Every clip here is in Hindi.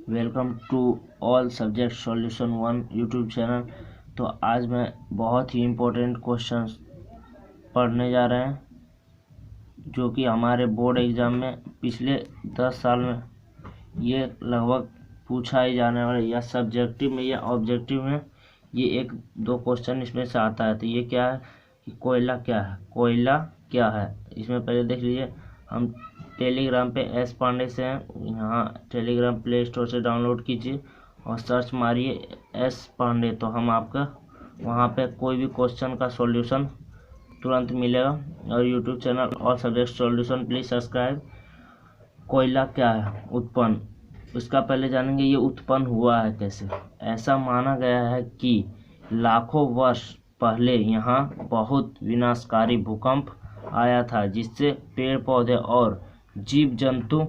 Welcome to all subject solution 1 YouTube channel. तो आज मैं बहुत ही इम्पोर्टेंट क्वेश्चंस पढ़ने जा रहे हैं जो कि हमारे बोर्ड एग्ज़ाम में पिछले 10 साल में ये लगभग पूछा ही जाने वाला, या सब्जेक्टिव में या ऑब्जेक्टिव में ये एक दो क्वेश्चन इसमें से आता है। तो ये क्या है कि कोयला क्या है, कोयला क्या है। इसमें पहले देख लीजिए, हम टेलीग्राम पे एस पांडे से हैं। यहाँ टेलीग्राम प्ले स्टोर से डाउनलोड कीजिए और सर्च मारिए एस पांडे, तो हम आपका वहाँ पे कोई भी क्वेश्चन का सॉल्यूशन तुरंत मिलेगा। और YouTube channel all subject solution please subscribe. कोयला क्या है, उत्पन्न, उसका पहले जानेंगे। ये उत्पन्न हुआ है कैसे। ऐसा माना गया है कि लाखों वर्ष पहले यहाँ बहुत विनाशकारी भूकंप आया था, जिससे पेड़ पौधे और जीव जंतु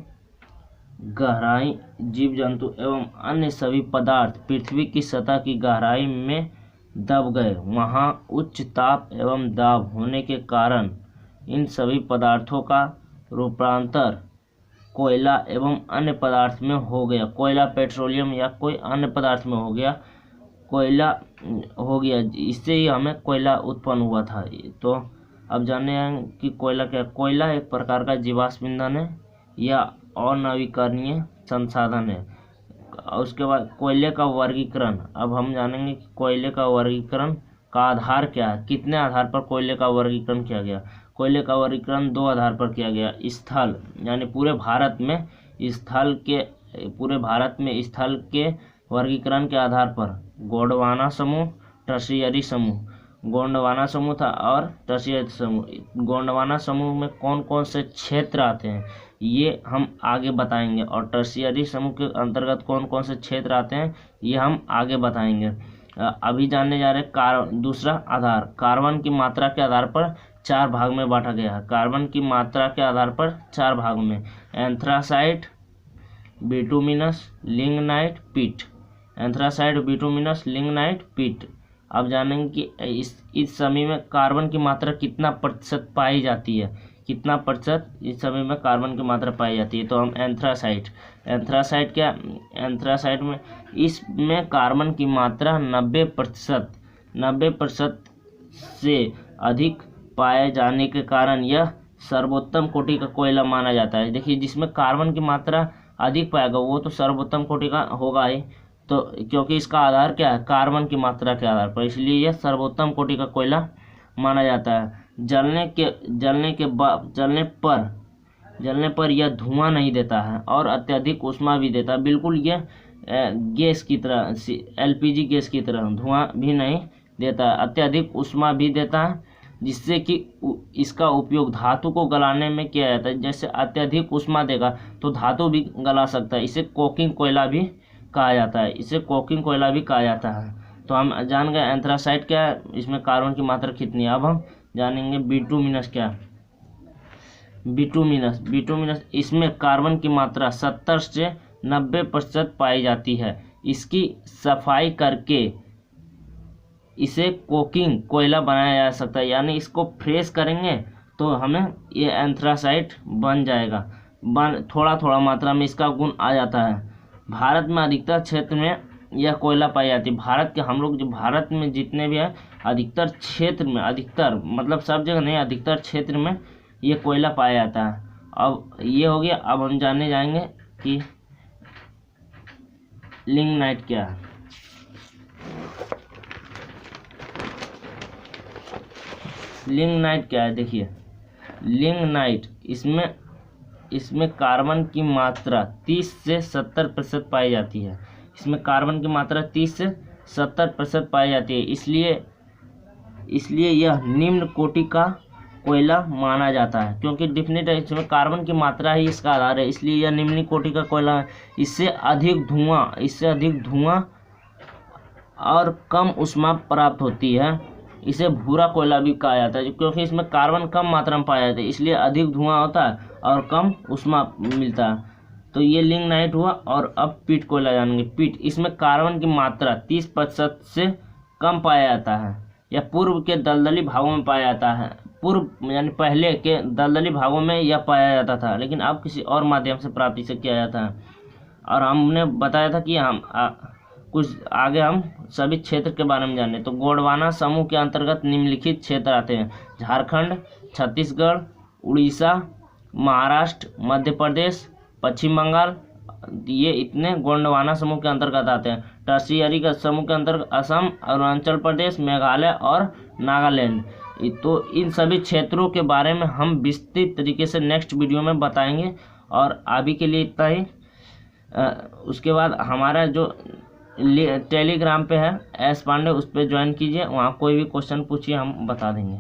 एवं अन्य सभी पदार्थ पृथ्वी की सतह की गहराई में दब गए। वहाँ उच्च ताप एवं दाब होने के कारण इन सभी पदार्थों का रूपांतर कोयला एवं अन्य पदार्थ में हो गया। कोयला पेट्रोलियम या कोई अन्य पदार्थ में हो गया, कोयला हो गया, इससे ही हमें कोयला उत्पन्न हुआ था। तो अब जाने हैं कि कोयला क्या है। कोयला एक प्रकार का जीवाश्म ईंधन है या अनवीकरणीय संसाधन है। उसके बाद कोयले का वर्गीकरण। अब हम जानेंगे कि कोयले का वर्गीकरण का आधार क्या है, कितने आधार पर कोयले का वर्गीकरण किया गया। कोयले का वर्गीकरण 2 आधार पर किया गया। स्थल यानी पूरे भारत में स्थल के वर्गीकरण के आधार पर गोंडवाना समूह, टर्शियरी समूह। गोंडवाना समूह था और टर्शियरी समूह। गोंडवाना समूह में कौन कौन से क्षेत्र आते हैं ये हम आगे बताएंगे, और टर्शियरी समूह के अंतर्गत कौन कौन से क्षेत्र आते हैं ये हम आगे बताएंगे। अभी जानने जा रहे हैं दूसरा आधार। कार्बन की मात्रा के आधार पर 4 भाग में बांटा गया है। कार्बन की मात्रा के आधार पर 4 भाग में, एंथ्रासाइट, बिटुमिनस, लिग्नाइट, पिट। एंथ्रासाइट, बिटुमिनस, लिग्नाइट, पिट। अब जानेंगे कि इस समय में कार्बन की मात्रा कितना प्रतिशत पाई जाती है, कितना प्रतिशत इस समय में कार्बन की मात्रा पाई जाती है। तो हम एंथ्रासाइट क्या, एंथ्रासाइट में इसमें कार्बन की मात्रा 90% से अधिक पाए जाने के कारण यह सर्वोत्तम कोटि का कोयला माना जाता है। देखिए, जिसमें कार्बन की मात्रा अधिक पाएगा वो तो सर्वोत्तम कोटि का होगा ही, तो क्योंकि इसका आधार क्या है, कार्बन की मात्रा के आधार पर, इसलिए यह सर्वोत्तम कोटि का कोयला माना जाता है। जलने पर यह धुआं नहीं देता है और अत्यधिक ऊष्मा भी देता है। बिल्कुल यह गैस की तरह, एलपीजी गैस की तरह धुआं भी नहीं देता है, अत्यधिक ऊष्मा भी देता है, जिससे कि इसका उपयोग धातु को गलाने में किया जाता है। जैसे अत्यधिक ऊष्मा देगा तो धातु भी गला सकता है, इसे कोकिंग कोयला भी कहा जाता है। तो हम जान गए एंथ्रासाइट क्या है, इसमें कार्बन की मात्रा कितनी है। अब हम जानेंगे बिटुमिनस क्या है। बिटुमिनस इसमें कार्बन की मात्रा 70 से 90% पाई जाती है। इसकी सफाई करके इसे कोकिंग कोयला बनाया जा सकता है, यानी इसको फ्रेश करेंगे तो हमें ये एंथ्रासाइट बन जाएगा। थोड़ा थोड़ा मात्रा में इसका गुण आ जाता है। भारत में अधिकतर क्षेत्र में यह कोयला पाई जाती है। भारत में जितने भी है, अधिकतर क्षेत्र में, अधिकतर मतलब सब जगह नहीं, अधिकतर क्षेत्र में ये कोयला पाया जाता है। अब ये हो गया। अब हम जानने जाएंगे कि लिग्नाइट क्या है। लिग्नाइट क्या है, देखिए, लिग्नाइट इसमें कार्बन की मात्रा 30 से 70% पाई जाती है। इसमें कार्बन की मात्रा 30 से 70% पाई जाती है, इसलिए यह निम्न कोटि का कोयला माना जाता है, क्योंकि डिफिनेट है, इसमें कार्बन की मात्रा ही इसका आधार है, इसलिए यह निम्न कोटि का कोयला है। इससे अधिक धुआं और कम ऊष्मा प्राप्त होती है। इसे भूरा कोयला भी कहा जाता है, क्योंकि इसमें कार्बन कम मात्रा में पाया जाता है, इसलिए अधिक धुआं होता है और कम ऊष्मा मिलता है। तो ये लिग्नाइट हुआ। और अब पिट कोयला जानेंगे। पिट, इसमें कार्बन की मात्रा 30% से कम पाया जाता है, या पूर्व के दलदली भागों में पाया जाता है। पूर्व यानी पहले के दलदली भागों में यह पाया जाता था, लेकिन अब किसी और माध्यम से प्राप्ति से किया जाता है। और हमने बताया था कि हम कुछ आगे हम सभी क्षेत्र के बारे में जाने। तो गोंडवाना समूह के अंतर्गत निम्नलिखित क्षेत्र आते हैं: झारखंड, छत्तीसगढ़, उड़ीसा, महाराष्ट्र, मध्य प्रदेश, पश्चिम बंगाल। ये इतने गोंडवाना समूह के अंतर्गत आते हैं। टर्शियरी का समूह के अंतर्गत असम, अरुणाचल प्रदेश, मेघालय और नागालैंड। तो इन सभी क्षेत्रों के बारे में हम विस्तृत तरीके से नेक्स्ट वीडियो में बताएंगे। और अभी के लिए इतना ही। उसके बाद हमारा जो टेलीग्राम पे है एस पांडे, उस पर ज्वाइन कीजिए। वहाँ कोई भी क्वेश्चन पूछिए, हम बता देंगे।